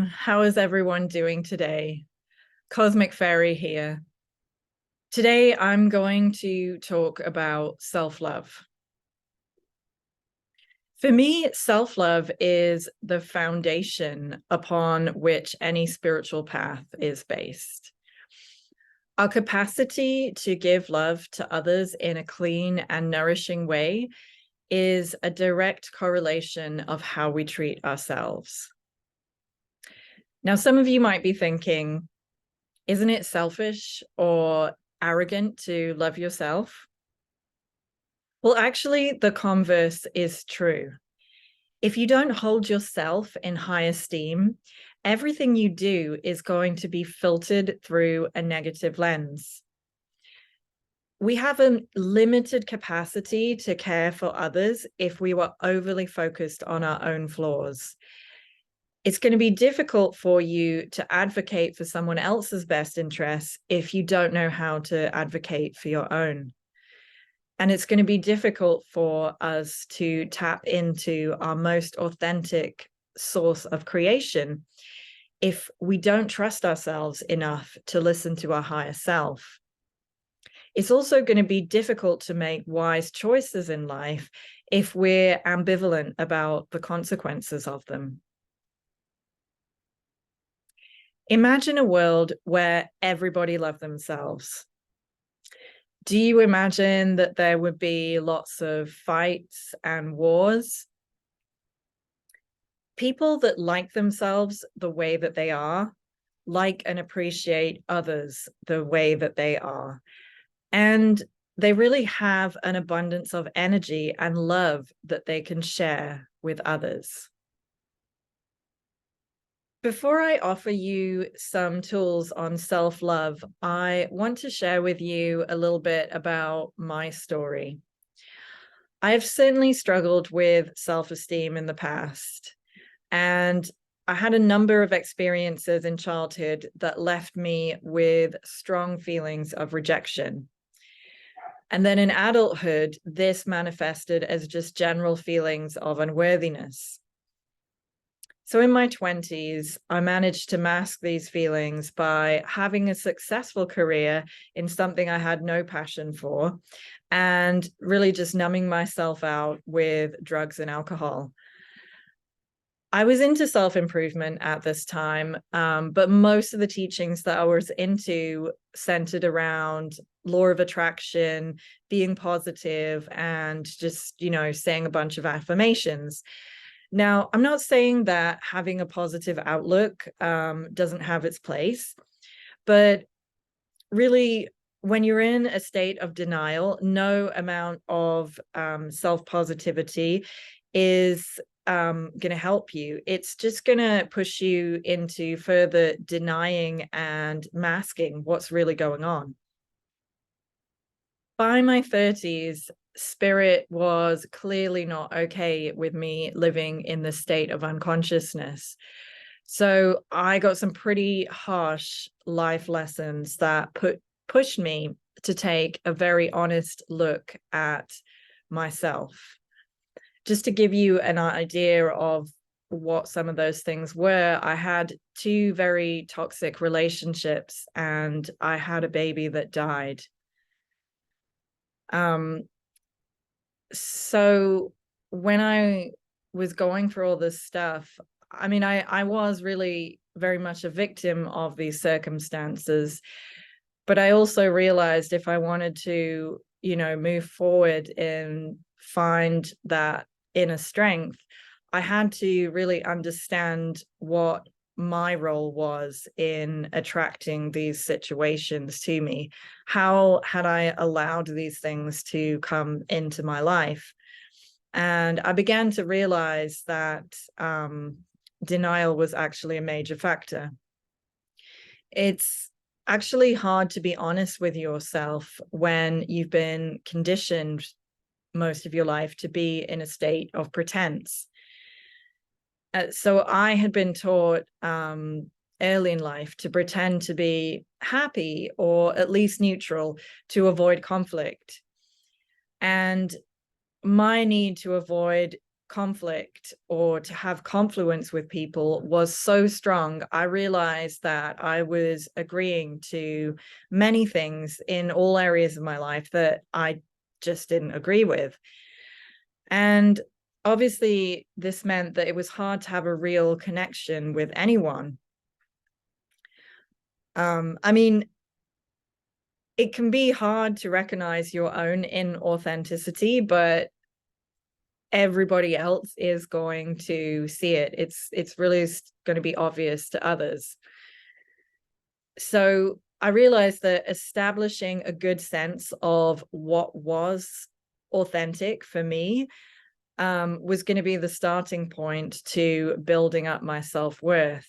How is everyone doing today? Cosmic Fairy here. Today I'm going to talk about self-love. For me, self-love is the foundation upon which any spiritual path is based. Our capacity to give love to others in a clean and nourishing way is a direct correlation of how we treat ourselves. Now, some of you might be thinking, isn't it selfish or arrogant to love yourself? Well, actually, the converse is true. If you don't hold yourself in high esteem, everything you do is going to be filtered through a negative lens. We have a limited capacity to care for others if we were overly focused on our own flaws. It's going to be difficult for you to advocate for someone else's best interests if you don't know how to advocate for your own. And it's going to be difficult for us to tap into our most authentic source of creation if we don't trust ourselves enough to listen to our higher self. It's also going to be difficult to make wise choices in life if we're ambivalent about the consequences of them. Imagine a world where everybody loved themselves. Do you imagine that there would be lots of fights and wars? People that like themselves the way that they are, like and appreciate others the way that they are. And they really have an abundance of energy and love that they can share with others. Before I offer you some tools on self-love, I want to share with you a little bit about my story. I've certainly struggled with self-esteem in the past, and I had a number of experiences in childhood that left me with strong feelings of rejection. And then in adulthood, this manifested as just general feelings of unworthiness. So in my 20s, I managed to mask these feelings by having a successful career in something I had no passion for, and really just numbing myself out with drugs and alcohol. I was into self-improvement at this time, but most of the teachings that I was into centered around law of attraction, being positive, and just, saying a bunch of affirmations. Now, I'm not saying that having a positive outlook doesn't have its place, but really, when you're in a state of denial, no amount of self-positivity is going to help you. It's just going to push you into further denying and masking what's really going on. By my 30s, spirit was clearly not okay with me living in the state of unconsciousness. So I got some pretty harsh life lessons that pushed me to take a very honest look at myself. Just to give you an idea of what some of those things were, I had 2 very toxic relationships, and I had a baby that died. So when I was going through all this stuff, I was really very much a victim of these circumstances, but I also realized if I wanted to, move forward and find that inner strength, I had to really understand what my role was in attracting these situations to me. How had I allowed these things to come into my life? And I began to realize that denial was actually a major factor. It's actually hard to be honest with yourself when you've been conditioned most of your life to be in a state of pretense. So I had been taught early in life to pretend to be happy or at least neutral to avoid conflict. And my need to avoid conflict or to have confluence with people was so strong, I realized that I was agreeing to many things in all areas of my life that I just didn't agree with. And obviously, this meant that it was hard to have a real connection with anyone. I mean, it can be hard to recognize your own inauthenticity, but everybody else is going to see it. It's really going to be obvious to others. So I realized that establishing a good sense of what was authentic for me was going to be the starting point to building up my self-worth.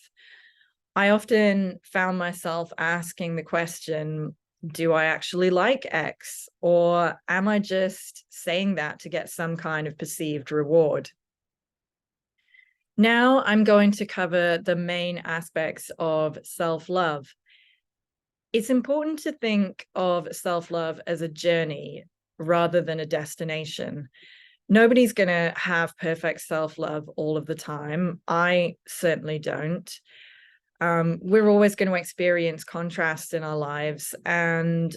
I often found myself asking the question, do I actually like X? Or am I just saying that to get some kind of perceived reward? Now I'm going to cover the main aspects of self-love. It's important to think of self-love as a journey rather than a destination. Nobody's going to have perfect self-love all of the time. I certainly don't. We're always going to experience contrast in our lives. And,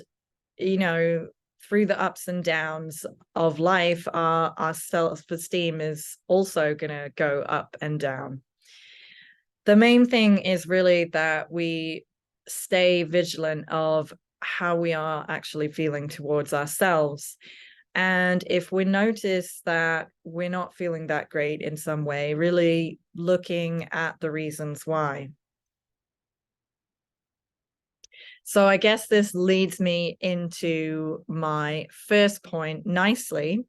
through the ups and downs of life, our self-esteem is also going to go up and down. The main thing is really that we stay vigilant of how we are actually feeling towards ourselves. And if we notice that we're not feeling that great in some way, really looking at the reasons why. So I guess this leads me into my first point nicely,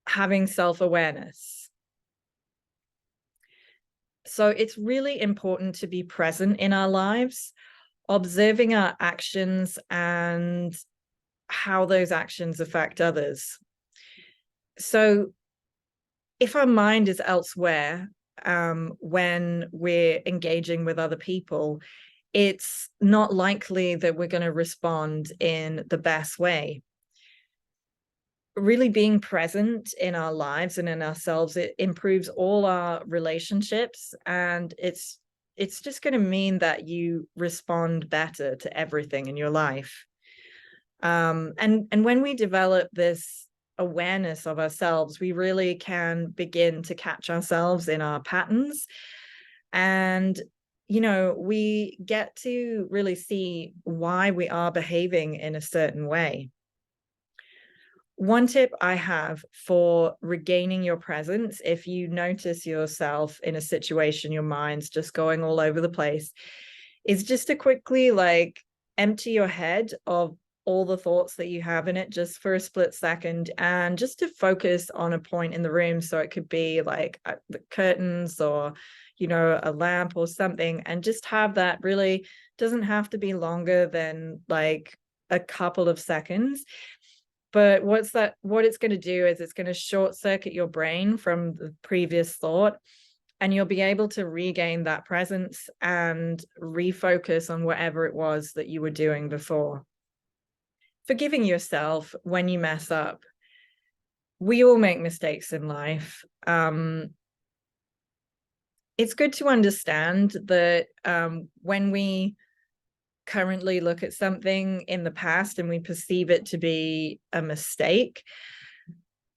having self-awareness. So it's really important to be present in our lives, observing our actions and how those actions affect others. So if our mind is elsewhere when we're engaging with other people, it's not likely that we're going to respond in the best way. Really being present in our lives and in ourselves, it improves all our relationships, and it's just going to mean that you respond better to everything in your life. And when we develop this awareness of ourselves, we really can begin to catch ourselves in our patterns. And, we get to really see why we are behaving in a certain way. One tip I have for regaining your presence, if you notice yourself in a situation, your mind's just going all over the place, is just to quickly empty your head of all the thoughts that you have in it just for a split second, and just to focus on a point in the room. So it could be like the curtains or, a lamp or something, and just have that. Really doesn't have to be longer than like a couple of seconds. But what it's going to do is it's going to short circuit your brain from the previous thought, and you'll be able to regain that presence and refocus on whatever it was that you were doing before. Forgiving yourself when you mess up. We all make mistakes in life. It's good to understand that when we currently look at something in the past and we perceive it to be a mistake,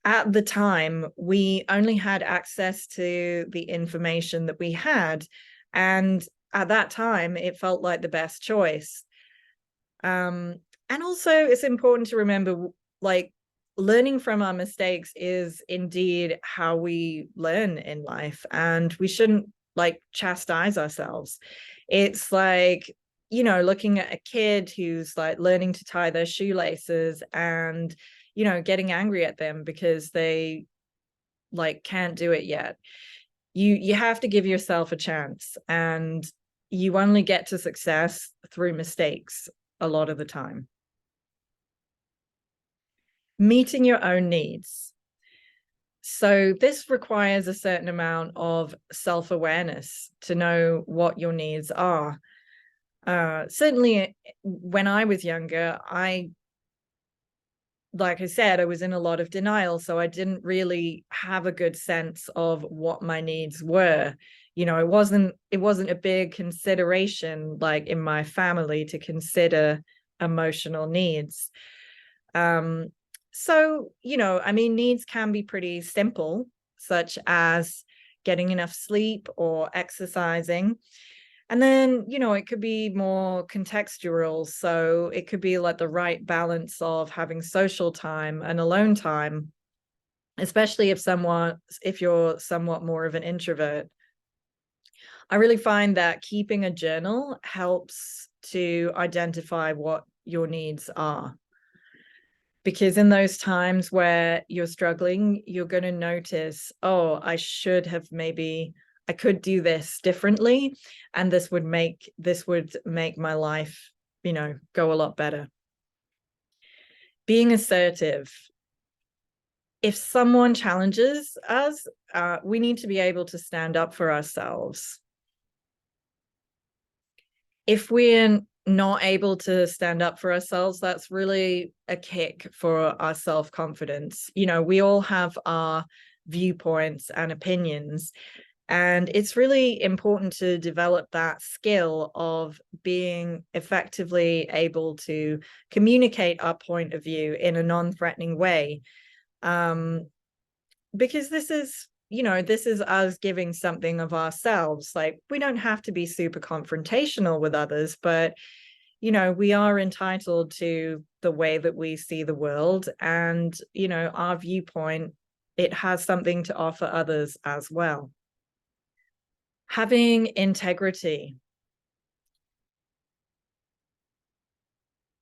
at the time we only had access to the information that we had, and at that time it felt like the best choice. And also it's important to remember, learning from our mistakes is indeed how we learn in life, and we shouldn't chastise ourselves. It's looking at a kid who's learning to tie their shoelaces and, getting angry at them because they can't do it yet. You have to give yourself a chance, and you only get to success through mistakes a lot of the time. Meeting your own needs. So this requires a certain amount of self-awareness to know what your needs are. Certainly when I was younger, I like I said, I was in a lot of denial, so I didn't really have a good sense of what my needs were. It wasn't a big consideration, like in my family, to consider emotional needs. So, I mean, needs can be pretty simple, such as getting enough sleep or exercising. And then, it could be more contextual. So it could be like the right balance of having social time and alone time, especially if you're somewhat more of an introvert. I really find that keeping a journal helps to identify what your needs are. Because in those times where you're struggling, you're going to notice, oh, I could do this differently, and this would make my life, go a lot better. Being assertive. If someone challenges us, we need to be able to stand up for ourselves. If we're not able to stand up for ourselves, that's really a kick for our self-confidence. We all have our viewpoints and opinions, and it's really important to develop that skill of being effectively able to communicate our point of view in a non-threatening way. Because this is us giving something of ourselves. Like, we don't have to be super confrontational with others, but we are entitled to the way that we see the world, and our viewpoint, it has something to offer others as well. Having integrity.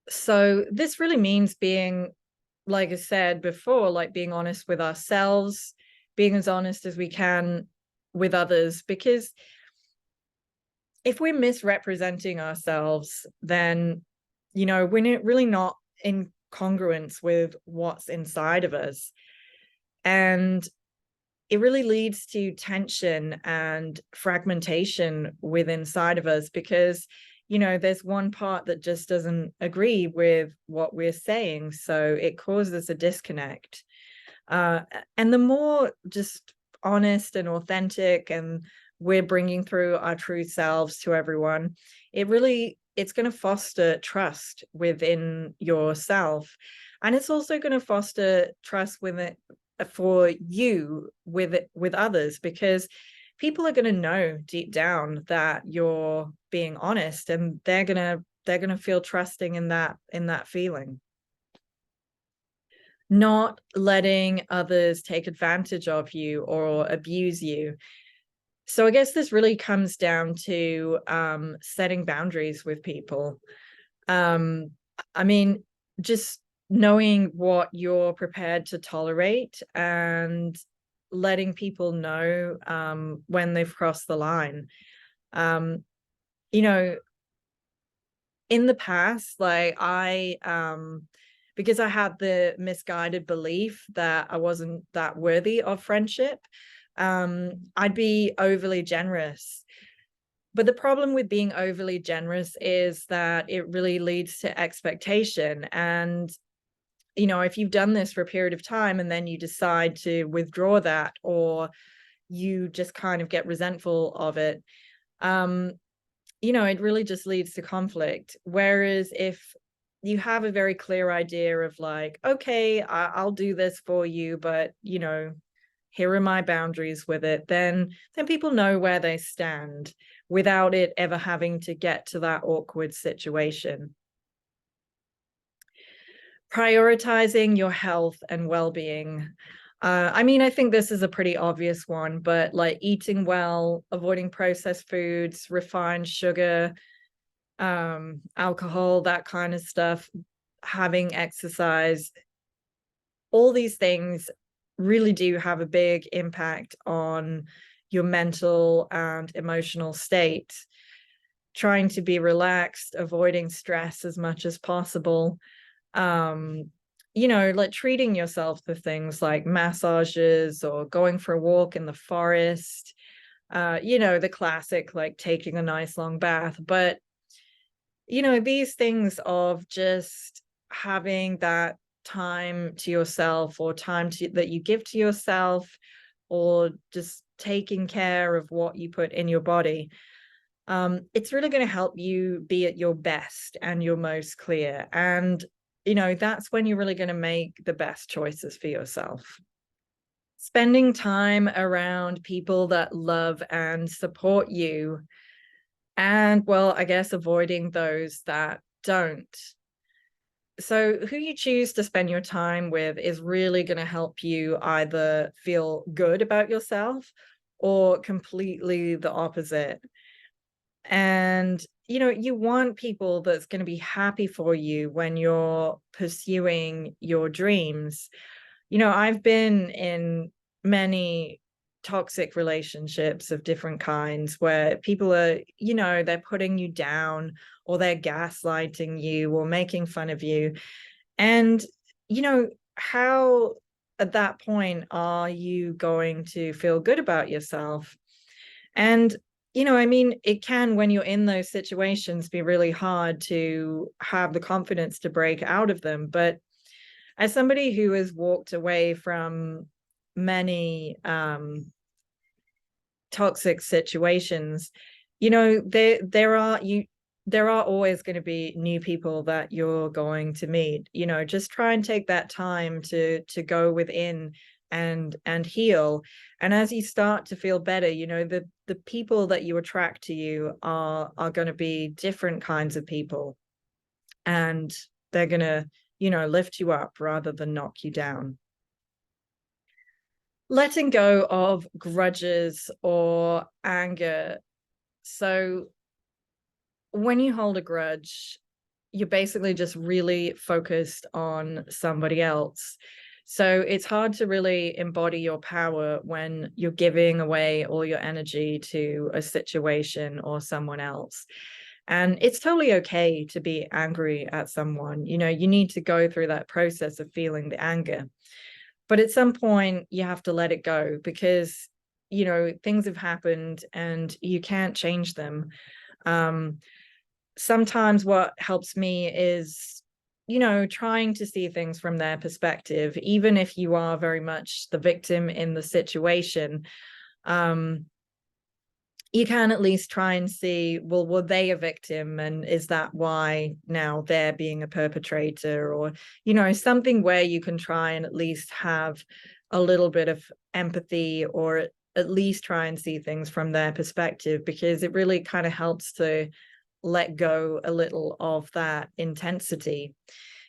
So this really means being, like I said before, like being honest with ourselves, being as honest as we can with others, because if we're misrepresenting ourselves, then, we're really not in congruence with what's inside of us. And it really leads to tension and fragmentation within inside of us, because there's one part that just doesn't agree with what we're saying, so it causes a disconnect. And the more just honest and authentic and we're bringing through our true selves to everyone, it's going to foster trust within yourself, and it's also going to foster trust with it for you with others, because people are going to know deep down that you're being honest, and they're going to feel trusting in that feeling. Not letting others take advantage of you or abuse you. So I guess this really comes down to setting boundaries with people. I mean, just knowing what you're prepared to tolerate and letting people know when they've crossed the line. You know, in the past, like because I had the misguided belief that I wasn't that worthy of friendship, I'd be overly generous. But the problem with being overly generous is that it really leads to expectation. And, if you've done this for a period of time and then you decide to withdraw that, or you just kind of get resentful of it, it really just leads to conflict. Whereas if you have a very clear idea of like, okay, I'll do this for you, but, here are my boundaries with it, then people know where they stand without it ever having to get to that awkward situation. Prioritizing your health and well-being. I mean, I think this is a pretty obvious one, but like eating well, avoiding processed foods, refined sugar, alcohol, that kind of stuff, having exercise, all these things really do have a big impact on your mental and emotional state. Trying to be relaxed, avoiding stress as much as possible. Like treating yourself to things like massages or going for a walk in the forest, the classic, like taking a nice long bath. But, these things of just having that time to yourself, or that you give to yourself, or just taking care of what you put in your body, it's really going to help you be at your best and your most clear. And, that's when you're really going to make the best choices for yourself. Spending time around people that love and support you, and, well, I guess avoiding those that don't. So who you choose to spend your time with is really going to help you either feel good about yourself or completely the opposite. And, you want people that's going to be happy for you when you're pursuing your dreams. I've been in many toxic relationships of different kinds where people are, they're putting you down, or they're gaslighting you, or making fun of you. And, how at that point are you going to feel good about yourself? And, it can, when you're in those situations, be really hard to have the confidence to break out of them. But as somebody who has walked away from many toxic situations, there are always going to be new people that you're going to meet. Just try and take that time to go within and heal. And as you start to feel better, the people that you attract to you are going to be different kinds of people, and they're going to lift you up rather than knock you down. Letting go of grudges or anger. So when you hold a grudge, you're basically just really focused on somebody else. So it's hard to really embody your power when you're giving away all your energy to a situation or someone else. And it's totally okay to be angry at someone. You need to go through that process of feeling the anger. But at some point, you have to let it go, because, things have happened and you can't change them. Sometimes what helps me is, trying to see things from their perspective, even if you are very much the victim in the situation. You can at least try and see, well, were they a victim? And is that why now they're being a perpetrator? Or, something where you can try and at least have a little bit of empathy, or at least try and see things from their perspective, because it really kind of helps to let go a little of that intensity.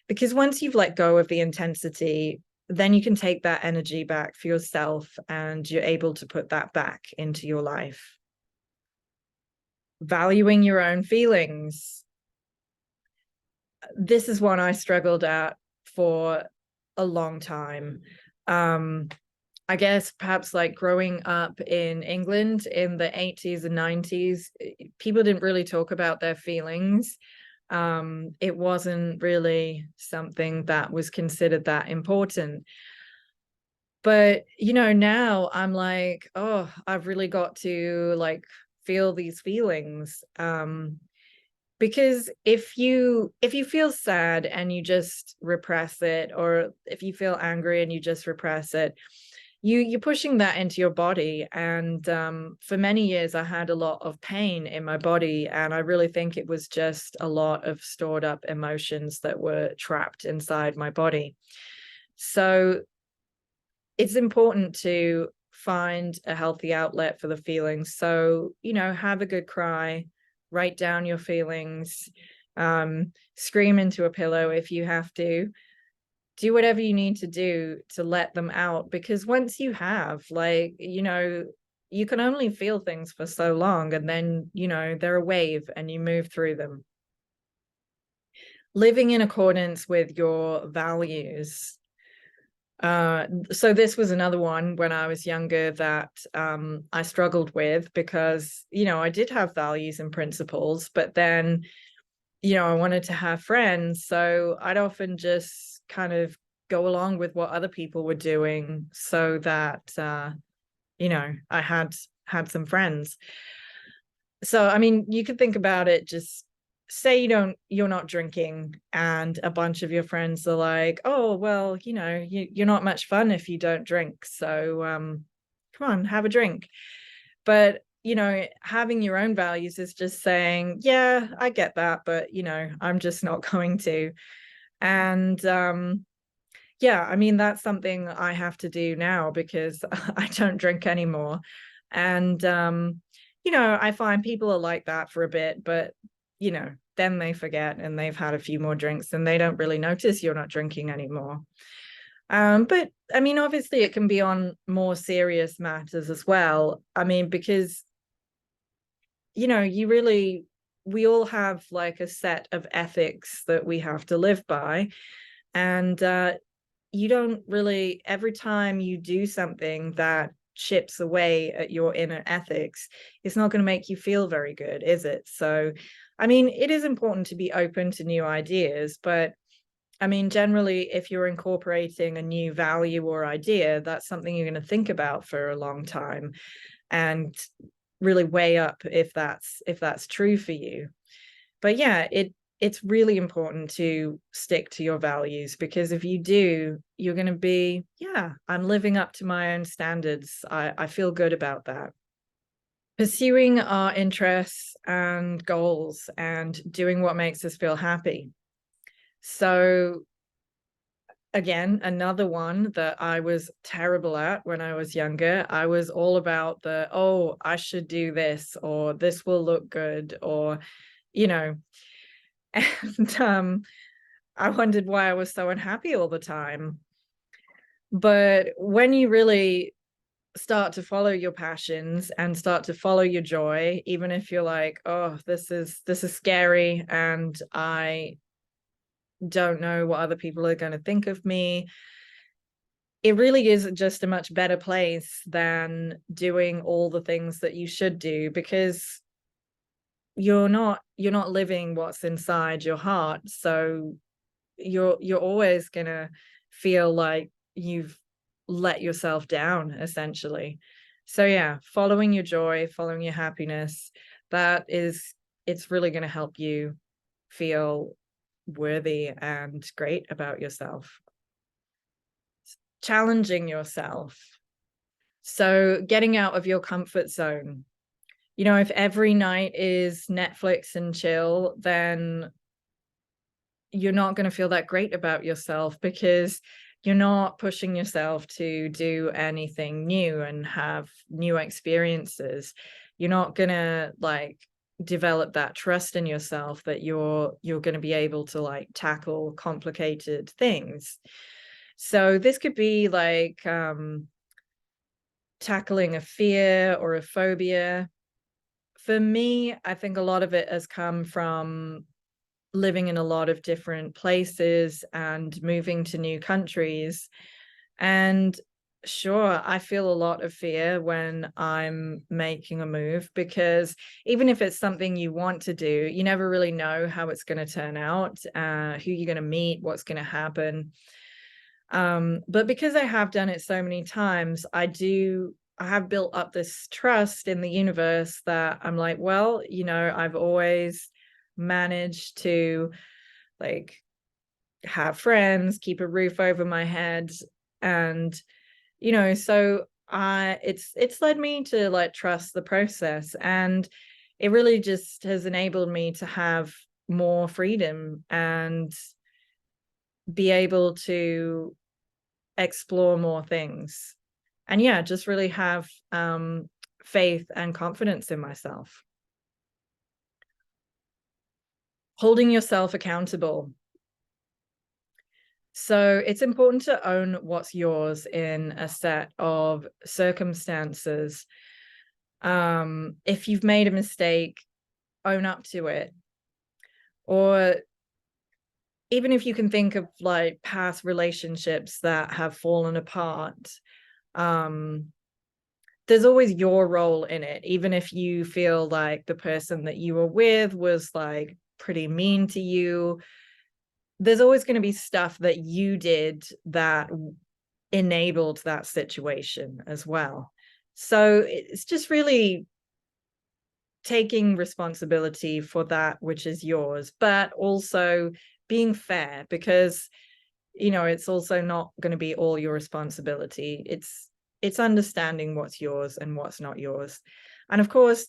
Because once you've let go of the intensity, then you can take that energy back for yourself, and you're able to put that back into your life. Valuing your own feelings. This is one I struggled at for a long time. I guess perhaps like growing up in England in the 80s and 90s, people didn't really talk about their feelings. It wasn't really something that was considered that important. But, now I'm like, oh, I've really got to feel these feelings. Because if you feel sad and you just repress it, or if you feel angry and you just repress it, you're pushing that into your body. And for many years I had a lot of pain in my body, and I really think it was just a lot of stored up emotions that were trapped inside my body. So it's important to find a healthy outlet for the feelings. So, have a good cry, write down your feelings, scream into a pillow if you have to. Do whatever you need to do to let them out, because once you have, you can only feel things for so long, and then, they're a wave and you move through them. Living in accordance with your values. So this was another one when I was younger that I struggled with, because, I did have values and principles, but then, I wanted to have friends. So I'd often just kind of go along with what other people were doing, so that, I had some friends. So, I mean, you could think about it just say you're not drinking, and a bunch of your friends are like, oh, well, you're not much fun if you don't drink, so come on, have a drink. But having your own values is just saying, yeah, I get that, but I'm just not going to. And yeah, I mean, that's something I have to do now because I don't drink anymore. And I find people are like that for a bit, but then they forget and they've had a few more drinks and they don't really notice you're not drinking anymore. But I mean, obviously it can be on more serious matters as well. I mean, because we all have like a set of ethics that we have to live by. And you don't really, every time you do something that chips away at your inner ethics, it's not going to make you feel very good, is it? So, I mean, it is important to be open to new ideas, but I mean, generally, if you're incorporating a new value or idea, that's something you're going to think about for a long time and really weigh up if that's true for you. But yeah, it's really important to stick to your values, because if you do, you're going to be, yeah, I'm living up to my own standards. I feel good about that. Pursuing our interests and goals and doing what makes us feel happy. So again, another one that I was terrible at when I was younger. I was all about oh, I should do this, or this will look good, or, and I wondered why I was so unhappy all the time. But when you really start to follow your passions and start to follow your joy, even if you're like, oh, this is scary and I don't know what other people are going to think of me, it really is just a much better place than doing all the things that you should do, because you're not living what's inside your heart. So you're always gonna feel like you've let yourself down, essentially. So yeah, following your joy, following your happiness, it's really going to help you feel worthy and great about yourself. Challenging yourself. So getting out of your comfort zone. If every night is Netflix and chill, then you're not going to feel that great about yourself, because you're not pushing yourself to do anything new and have new experiences. You're not going to like develop that trust in yourself that you're going to be able to like tackle complicated things. So this could be like tackling a fear or a phobia. For me, I think a lot of it has come from living in a lot of different places and moving to new countries. And sure, I feel a lot of fear when I'm making a move, because even if it's something you want to do, you never really know how it's going to turn out, who you're going to meet, what's going to happen. But because I have done it so many times, I have built up this trust in the universe that I'm like, well, I've always managed to like have friends, keep a roof over my head, and so it's led me to like trust the process, and it really just has enabled me to have more freedom and be able to explore more things, and yeah, just really have faith and confidence in myself. Holding yourself accountable. So it's important to own what's yours in a set of circumstances. If you've made a mistake, own up to it. Or even if you can think of like past relationships that have fallen apart, there's always your role in it. Even if you feel like the person that you were with was like pretty mean to you, there's always going to be stuff that you did that enabled that situation as well. So it's just really taking responsibility for that which is yours, but also being fair, because it's also not going to be all your responsibility. It's understanding what's yours and what's not yours. And of course,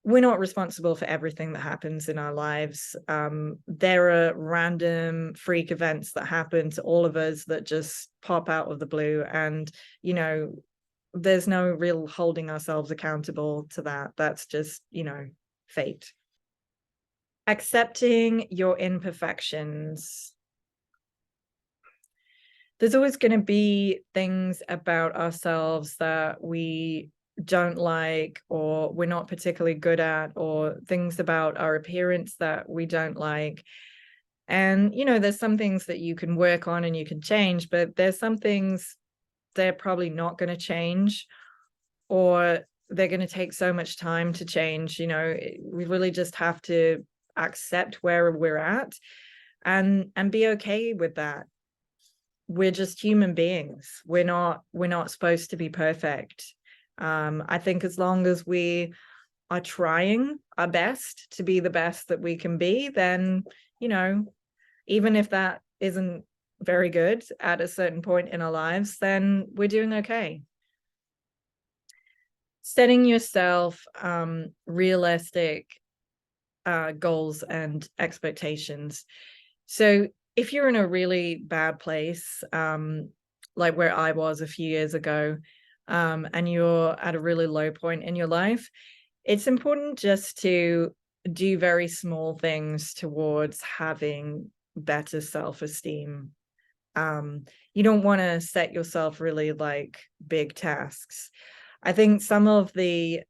we're not responsible for everything that happens in our lives. There are random freak events that happen to all of us that just pop out of the blue, and there's no real holding ourselves accountable to that. That's just fate. Accepting your imperfections. There's always going to be things about ourselves that we don't like, or we're not particularly good at, or things about our appearance that we don't like. And there's some things that you can work on and you can change, but there's some things they're probably not going to change, or they're going to take so much time to change. We really just have to accept where we're at and be okay with that. We're just human beings. We're not supposed to be perfect. I think as long as we are trying our best to be the best that we can be, then even if that isn't very good at a certain point in our lives, then we're doing okay. Setting yourself realistic goals and expectations. So if you're in a really bad place, like where I was a few years ago, and you're at a really low point in your life, it's important just to do very small things towards having better self-esteem. You don't want to set yourself really big tasks. I think some of the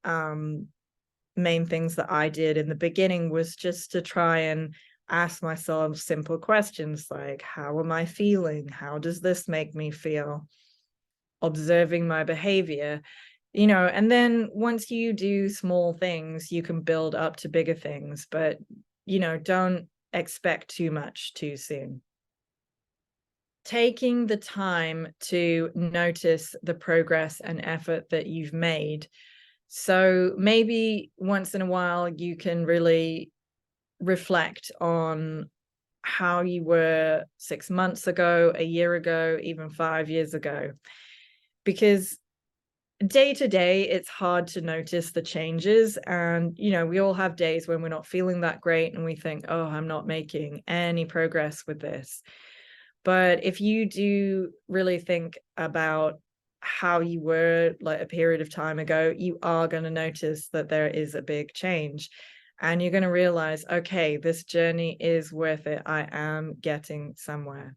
main things that I did in the beginning was just to try and ask myself simple questions like, how am I feeling? How does this make me feel? Observing my behavior, and then once you do small things, you can build up to bigger things, but don't expect too much too soon. Taking the time to notice the progress and effort that you've made. So maybe once in a while you can really reflect on how you were 6 months ago, a year ago, even 5 years ago. Because day to day, it's hard to notice the changes. And, we all have days when we're not feeling that great and we think, oh, I'm not making any progress with this. But if you do really think about how you were a period of time ago, you are going to notice that there is a big change. And you're going to realize, okay, this journey is worth it. I am getting somewhere.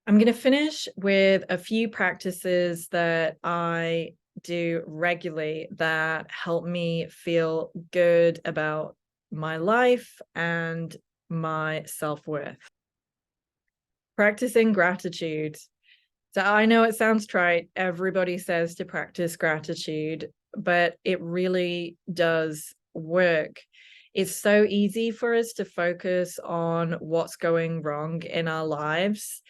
I'm going to finish with a few practices that I do regularly that help me feel good about my life and my self-worth. Practicing gratitude. So I know it sounds trite. Everybody says to practice gratitude, but it really does work. It's so easy for us to focus on what's going wrong in our lives,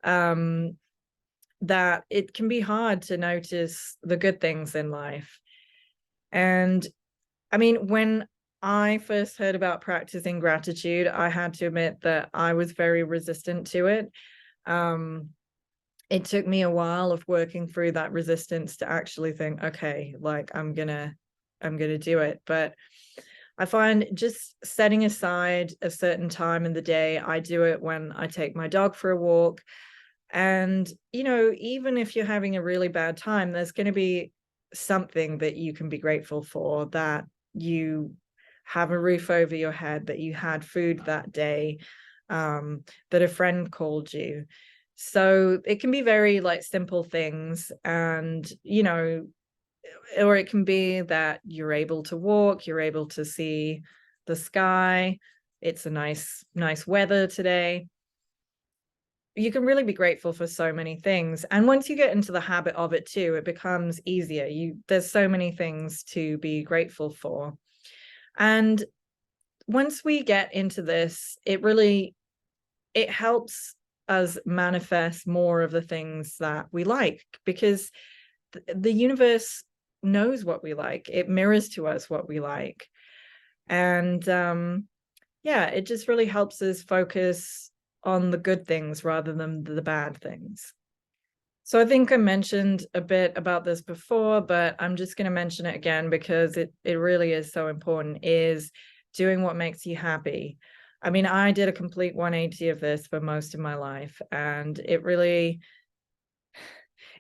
that it can be hard to notice the good things in life. And I mean, when I first heard about practicing gratitude, I had to admit that I was very resistant to it. It took me a while of working through that resistance to actually think, okay, I'm gonna do it. But I find just setting aside a certain time in the day, I do it when I take my dog for a walk. And, even if you're having a really bad time, there's going to be something that you can be grateful for, that you have a roof over your head, that you had food that day, that a friend called you. So it can be very simple things. And, or it can be that you're able to walk, you're able to see the sky. It's a nice weather today. You can really be grateful for so many things. And once you get into the habit of it too, it becomes easier. There's so many things to be grateful for. And once we get into this, it helps us manifest more of the things that we like, because the universe knows what we like. It mirrors to us what we like. And yeah, it just really helps us focus on the good things rather than the bad things. So I think I mentioned a bit about this before, but I'm just going to mention it again because it really is so important, is doing what makes you happy. I mean, I did a complete 180 of this for most of my life, and it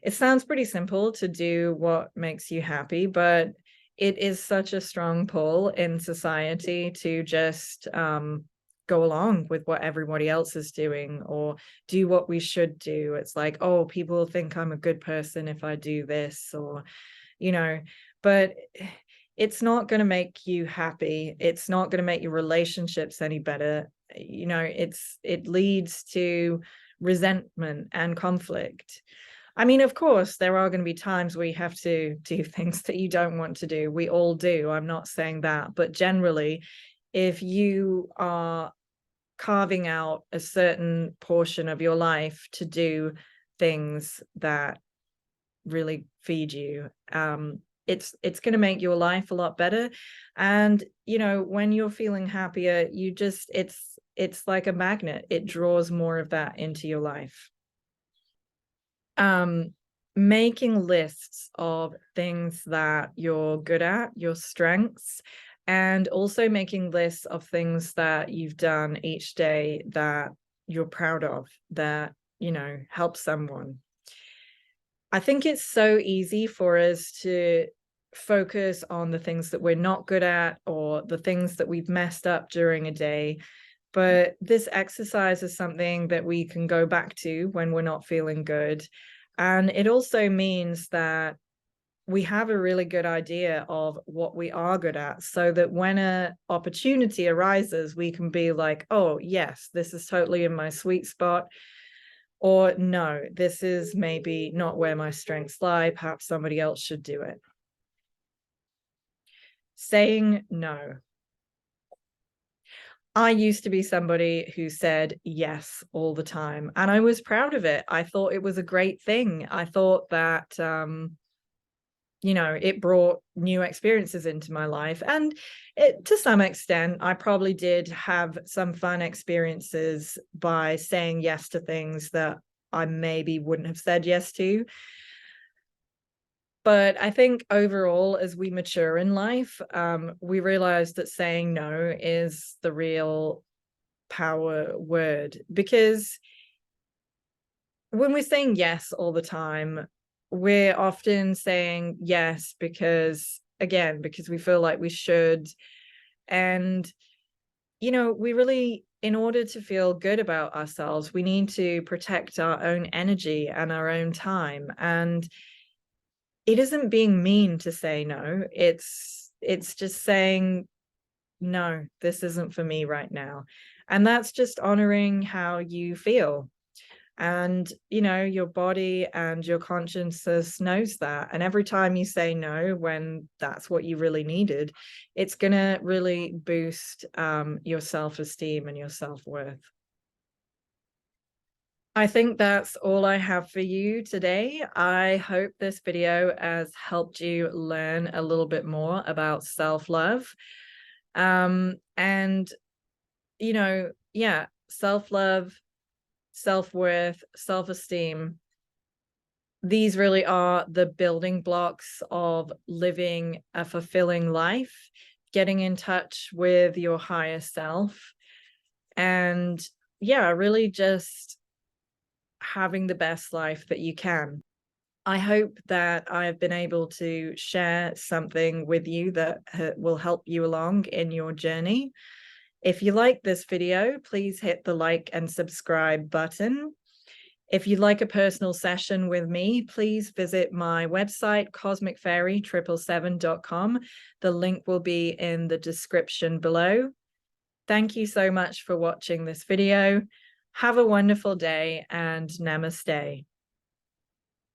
sounds pretty simple to do what makes you happy, but it is such a strong pull in society to just go along with what everybody else is doing or do what we should do. It's like, oh, people think I'm a good person if I do this, or, but it's not going to make you happy. It's not going to make your relationships any better. It leads to resentment and conflict. I mean, of course, there are going to be times where you have to do things that you don't want to do. We all do. I'm not saying that. But generally, if you are carving out a certain portion of your life to do things that really feed you, it's going to make your life a lot better. And when you're feeling happier, it's like a magnet. It draws more of that into your life. Making lists of things that you're good at, your strengths, and also making lists of things that you've done each day that you're proud of, that help someone. I think it's so easy for us to focus on the things that we're not good at or the things that we've messed up during a day. But this exercise is something that we can go back to when we're not feeling good. And it also means that we have a really good idea of what we are good at, so that when an opportunity arises, we can be like, oh, yes, this is totally in my sweet spot. Or no, this is maybe not where my strengths lie. Perhaps somebody else should do it. Saying no. I used to be somebody who said yes all the time, and I was proud of it. I thought it was a great thing. I thought that, it brought new experiences into my life. And to some extent, I probably did have some fun experiences by saying yes to things that I maybe wouldn't have said yes to. But I think overall, as we mature in life, we realize that saying no is the real power word. Because when we're saying yes all the time, we're often saying yes because we feel like we should. And, we really, in order to feel good about ourselves, we need to protect our own energy and our own time. And it isn't being mean to say no. It's just saying, no, this isn't for me right now. And that's just honoring how you feel. And, your body and your consciousness knows that. And every time you say no, when that's what you really needed, it's going to really boost your self-esteem and your self-worth. I think that's all I have for you today. I hope this video has helped you learn a little bit more about self-love. And, yeah, self-love, self-worth, self-esteem. These really are the building blocks of living a fulfilling life, getting in touch with your higher self, and yeah, really just having the best life that you can. I hope that I've been able to share something with you that will help you along in your journey. If you like this video, please hit the like and subscribe button. If you'd like a personal session with me, please visit my website, cosmicfairy777.com. The link will be in the description below. Thank you so much for watching this video. Have a wonderful day and namaste.